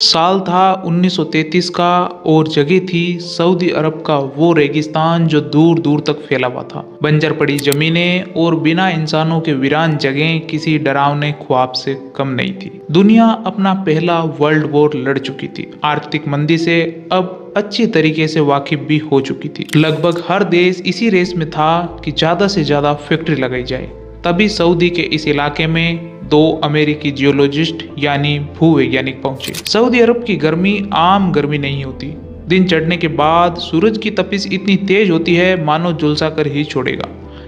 साल था 1933 का और जगह थी सऊदी अरब का वो रेगिस्तान जो दूर दूर तक फैला हुआ था। बंजर पड़ी जमीनें और बिना इंसानों के वीरान जगहें किसी डरावने ख्वाब से कम नहीं थी। दुनिया अपना पहला वर्ल्ड वॉर लड़ चुकी थी। आर्थिक मंदी से अब अच्छी तरीके से वाकिफ भी हो चुकी थी। लगभग हर देश इसी रेस में था कि ज्यादा से ज्यादा फैक्ट्री लगाई जाए। तभी सऊदी के इस इलाके में दो अमेरिकी जियोलॉजिस्ट यानी भूवैज्ञानिक पहुंचे। सऊदी अरब की गर्मी आम गर्मी नहीं होती। दिन चढ़ने के बाद सूरज की तपिश इतनी तेज होती है मानो झुलसा कर ही छोड़ेगा।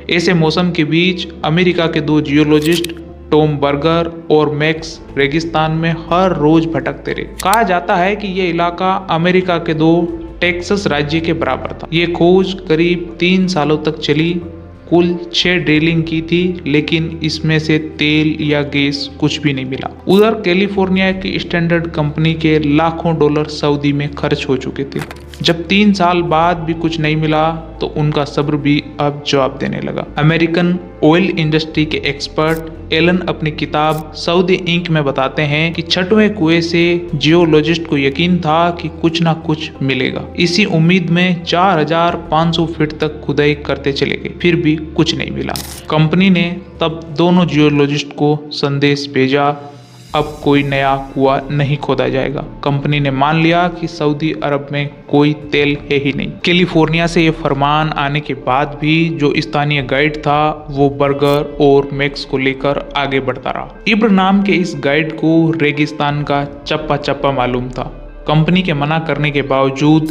ऐसे मौसम के बीच अमेरिका के दो जियोलॉजिस्ट टॉम बर्गर और मैक्स रेगिस्तान में हर रोज भटकते रहे। कहा जाता है कि यह इलाका अमेरिका के दो टेक्सास राज्य के बराबर था। ये खोज करीब 3 सालों तक चली। कुल 6 ड्रिलिंग की थी, लेकिन इसमें से तेल या गैस कुछ भी नहीं मिला। उधर कैलिफोर्निया की स्टैंडर्ड कंपनी के लाखों डॉलर सऊदी में खर्च हो चुके थे। जब 3 साल बाद भी कुछ नहीं मिला तो उनका सब्र भी अब जवाब देने लगा। अमेरिकन ऑयल इंडस्ट्री के एक्सपर्ट एलन अपनी किताब सऊदी इंक में बताते हैं कि 6वें कुएं से जियोलॉजिस्ट को यकीन था कि कुछ ना कुछ मिलेगा। इसी उम्मीद में 4500 फीट तक खुदाई करते चले गए, फिर भी कुछ नहीं मिला। कंपनी ने तब दोनों जियोलॉजिस्ट को संदेश भेजा, अब कोई नया कुआं नहीं खोदा जाएगा। कंपनी ने मान लिया कि सऊदी अरब में कोई तेल है ही नहीं। कैलिफोर्निया से ये फरमान आने के बाद भी जो स्थानीय गाइड था वो बर्गर और मैक्स को लेकर आगे बढ़ता रहा। इब्र नाम के इस गाइड को रेगिस्तान का चप्पा चप्पा मालूम था। कंपनी के मना करने के बावजूद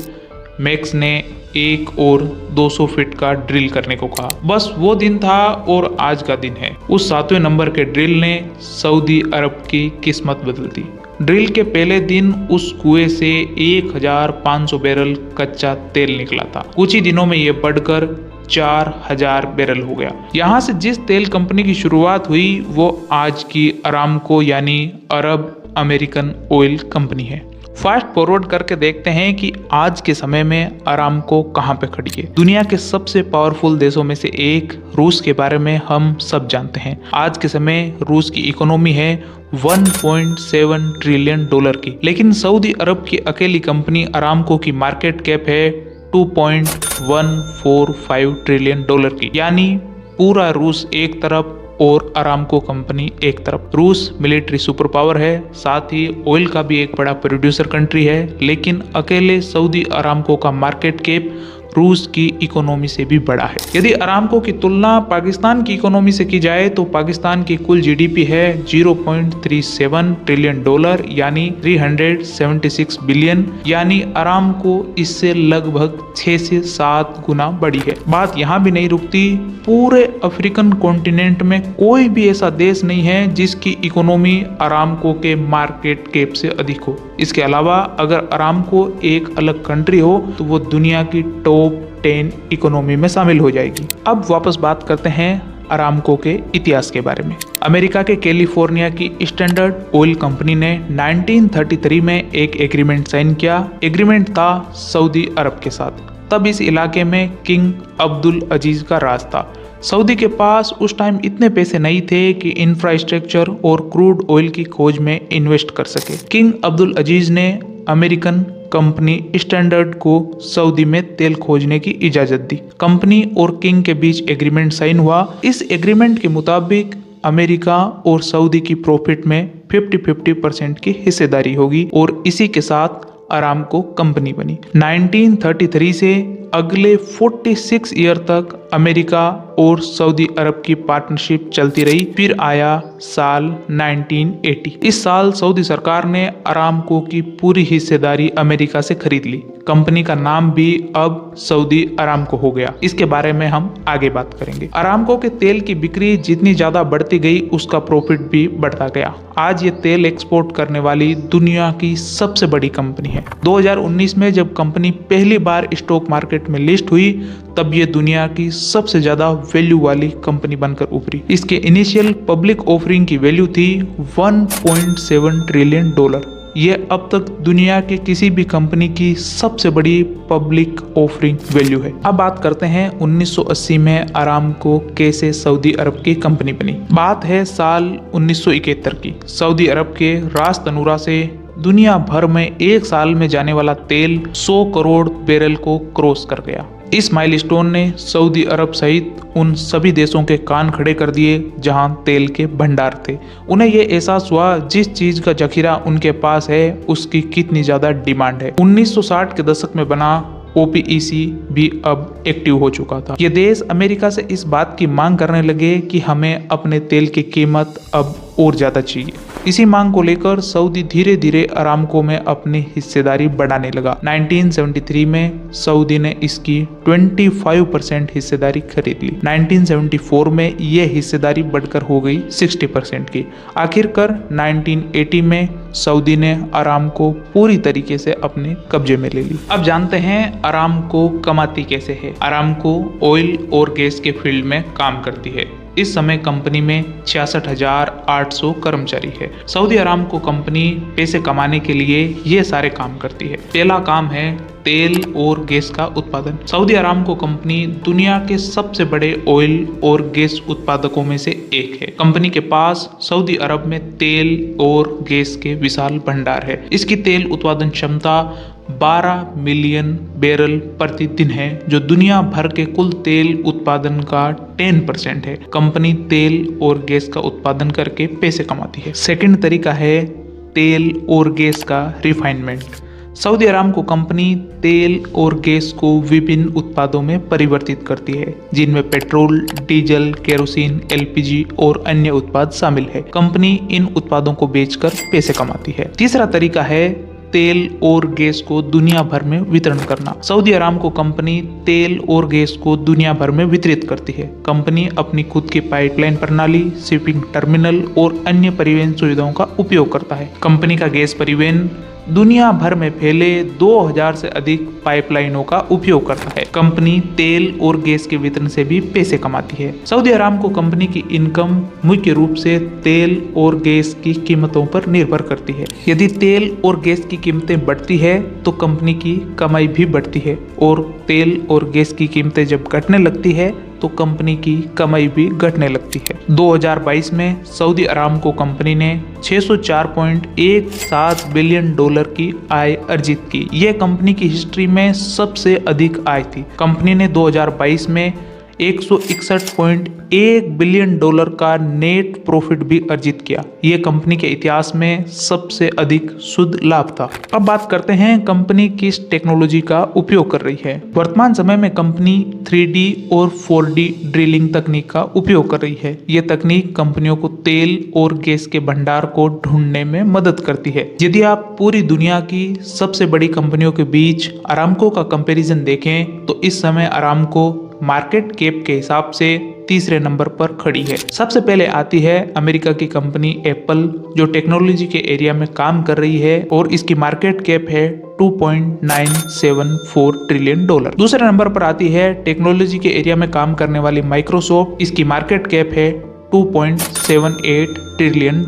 मैक्स ने 1 और 200 फीट का ड्रिल करने को कहा। बस वो दिन था और आज का दिन है। उस 7वें नंबर के ड्रिल ने सऊदी अरब की किस्मत बदल दी। ड्रिल के पहले दिन उस कुएं से 1500 बैरल कच्चा तेल निकला था। कुछ ही दिनों में ये बढ़कर 4000 बैरल हो गया। यहाँ से जिस तेल कंपनी की शुरुआत हुई वो आज की अरामको यानी अरब अमेरिकन ऑयल कंपनी है। फास्ट फॉरवर्ड करके देखते हैं कि आज के समय में अरामको कहाँ पे खड़ी है। दुनिया के सबसे पावरफुल देशों में से एक रूस के बारे में हम सब जानते हैं। आज के समय रूस की इकोनॉमी है 1.7 ट्रिलियन डॉलर की, लेकिन सऊदी अरब की अकेली कंपनी अरामको की मार्केट कैप है 2.145 ट्रिलियन डॉलर की। यानी पूरा रूस एक तरफ और अरामको कंपनी एक तरफ। रूस मिलिट्री सुपर पावर है, साथ ही ऑयल का भी एक बड़ा प्रोड्यूसर कंट्री है, लेकिन अकेले सऊदी अरामको का मार्केट कैप रूस की इकोनॉमी से भी बड़ा है। यदि अरामको की तुलना पाकिस्तान की इकोनॉमी से की जाए तो पाकिस्तान की कुल जीडीपी है 0.37 ट्रिलियन डॉलर यानी 376 बिलियन, यानी अरामको इससे लगभग 6 से 7 गुना बड़ी है। बात यहाँ भी नहीं रुकती। पूरे अफ्रीकन कॉन्टिनेंट में कोई भी ऐसा देश नहीं है जिसकी इकोनॉमी अरामको के मार्केट कैप से अधिक हो। इसके अलावा अगर अरामको एक अलग कंट्री हो तो वो दुनिया की टॉप 10 इकोनॉमी में शामिल हो जाएगी। अब वापस बात करते हैं अरामको के इतिहास के बारे में। अमेरिका के कैलिफोर्निया की स्टैंडर्ड ऑयल कंपनी ने 1933 में एक एग्रीमेंट साइन किया। एग्रीमेंट था सऊदी अरब के साथ। तब इस इलाके में किंग अब्दुल अजीज का राज था। सऊदी के पास उस टाइम इतने पैसे नहीं थे कि इंफ्रास्ट्रक्चर और क्रूड ऑयल की खोज में इन्वेस्ट कर सके। किंग अब्दुल अजीज ने अमेरिकन कंपनी स्टैंडर्ड को सऊदी में तेल खोजने की इजाजत दी। कंपनी और किंग के बीच एग्रीमेंट साइन हुआ। इस एग्रीमेंट के मुताबिक अमेरिका और सऊदी की प्रॉफिट में 50-50% की हिस्सेदारी होगी और इसी के साथ अरामको कंपनी बनी। 1933 से अगले 46 ईयर तक अमेरिका और सऊदी अरब की पार्टनरशिप चलती रही। फिर आया साल 1980। इस साल सऊदी सरकार ने अरामको की पूरी हिस्सेदारी अमेरिका से खरीद ली। कंपनी का नाम भी अब सऊदी अरामको हो गया। इसके बारे में हम आगे बात करेंगे। अरामको के तेल की बिक्री जितनी ज्यादा बढ़ती गई उसका प्रॉफिट भी बढ़ता गया। आज ये तेल एक्सपोर्ट करने वाली दुनिया की सबसे बड़ी कंपनी है। 2019 में जब कंपनी पहली बार स्टॉक मार्केट में लिस्ट हुई तब ये दुनिया की सबसे ज्यादा वैल्यू वाली कंपनी बनकर उभरी। इसके इनिशियल पब्लिक ऑफरिंग की वैल्यू थी 1.7 ट्रिलियन डॉलर। ये अब तक दुनिया के किसी भी कंपनी की सबसे बड़ी पब्लिक ऑफरिंग वैल्यू है। अब बात करते हैं 1980 में अरामको कैसे सऊदी अरब की कंपनी बनी। बात है साल 1971 की। सऊदी अरब के रास तनूरा से दुनिया भर में एक साल में जाने वाला तेल 100 करोड़ बैरल को क्रॉस कर गया। इस माइलस्टोन ने सऊदी अरब सहित उन सभी देशों के कान खड़े कर दिए जहां तेल के भंडार थे। उन्हें ये एहसास हुआ जिस चीज का जखीरा उनके पास है उसकी कितनी ज्यादा डिमांड है। 1960 के दशक में बना OPEC भी अब एक्टिव हो चुका था। ये देश अमेरिका से इस बात की मांग करने लगे कि हमें अपने तेल की कीमत अब और ज्यादा चाहिए। इसी मांग को लेकर सऊदी धीरे धीरे अरामको में अपनी हिस्सेदारी बढ़ाने लगा। 1973 में सऊदी ने इसकी 25% हिस्सेदारी खरीद ली। 1974 में यह हिस्सेदारी बढ़कर हो गई 60% की। आखिरकार 1980 में सऊदी ने अरामको पूरी तरीके से अपने कब्जे में ले ली। अब जानते हैं अरामको कमाती कैसे है। अरामको ऑयल और गैस के फील्ड में काम करती है। इस समय कंपनी में 66,800 कर्मचारी है। सऊदी अरामको कंपनी पैसे कमाने के लिए ये सारे काम करती है। पहला काम है तेल और गैस का उत्पादन। सऊदी अरामको कंपनी दुनिया के सबसे बड़े ऑयल और गैस उत्पादकों में से एक है। कंपनी के पास सऊदी अरब में तेल और गैस के विशाल भंडार है। इसकी तेल उत्पादन क्षमता 12 मिलियन बैरल प्रतिदिन है, जो दुनिया भर के कुल तेल उत्पादन का 10% है। कंपनी तेल और गैस का उत्पादन करके पैसे कमाती है। सेकंड तरीका है तेल और गैस का रिफाइनमेंट। सऊदी अरामको कंपनी तेल और गैस को विभिन्न उत्पादों में परिवर्तित करती है, जिनमें पेट्रोल, डीजल, केरोसिन, LPG और अन्य उत्पाद शामिल है। कंपनी इन उत्पादों को बेचकर पैसे कमाती है। तीसरा तरीका है तेल और गैस को दुनिया भर में वितरण करना। सऊदी अरामको कंपनी तेल और गैस को दुनिया भर में वितरित करती है। कंपनी अपनी खुद की पाइपलाइन प्रणाली, शिपिंग टर्मिनल और अन्य परिवहन सुविधाओं का उपयोग करता है। कंपनी का गैस परिवहन दुनिया भर में फैले 2000 से अधिक पाइपलाइनों का उपयोग करता है। कंपनी तेल और गैस के वितरण से भी पैसे कमाती है। सऊदी अरामको कंपनी की इनकम मुख्य रूप से तेल और गैस की कीमतों पर निर्भर करती है। यदि तेल और गैस की कीमतें बढ़ती है तो कंपनी की कमाई भी बढ़ती है, और तेल और गैस की कीमतें जब घटने लगती है तो कंपनी की कमाई भी घटने लगती है। 2022 में सऊदी अरामको कंपनी ने $604.17 बिलियन की आय अर्जित की। यह कंपनी की हिस्ट्री में सबसे अधिक आय थी। कंपनी ने 2022 में $161.1 बिलियन का नेट प्रॉफिट भी अर्जित किया। यह कंपनी के इतिहास में सबसे अधिक शुद्ध लाभ था। अब बात करते हैं कंपनी किस टेक्नोलॉजी का उपयोग कर रही है। वर्तमान समय में कंपनी 3D और 4D ड्रिलिंग तकनीक का उपयोग कर रही है। यह तकनीक कंपनियों को तेल और गैस के भंडार को ढूंढने में मदद करती है। यदि आप पूरी दुनिया की सबसे बड़ी कंपनियों के बीच अरामको का कंपैरिजन देखें तो इस समय अरामको मार्केट कैप के हिसाब से तीसरे नंबर पर खड़ी है। सबसे पहले आती है अमेरिका की कंपनी एप्पल, जो टेक्नोलॉजी के एरिया में काम कर रही है और इसकी मार्केट कैप है $2.974 ट्रिलियन। दूसरे नंबर पर आती है टेक्नोलॉजी के एरिया में काम करने वाली माइक्रोसॉफ्ट। इसकी मार्केट कैप है $2.78 ट्रिलियन।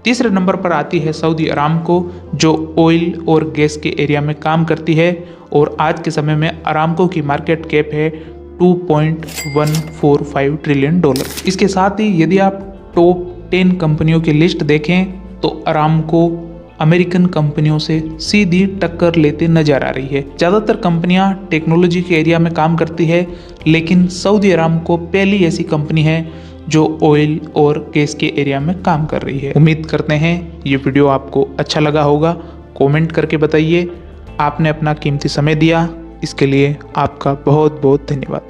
तीसरे नंबर पर आती है सऊदी अरामको, जो ऑयल और गैस के एरिया में काम करती है, और आज के समय में अरामको की मार्केट कैप है $2.145 ट्रिलियन। इसके साथ ही यदि आप टॉप 10 कंपनियों की लिस्ट देखें तो अरामको अमेरिकन कंपनियों से सीधी टक्कर लेते नजर आ रही है। ज़्यादातर कंपनियां टेक्नोलॉजी के एरिया में काम करती है, लेकिन सऊदी अरामको पहली ऐसी कंपनी है जो ऑयल और गैस के एरिया में काम कर रही है। उम्मीद करते हैं ये वीडियो आपको अच्छा लगा होगा। कमेंट करके बताइए। आपने अपना कीमती समय दिया, इसके लिए आपका बहुत बहुत धन्यवाद।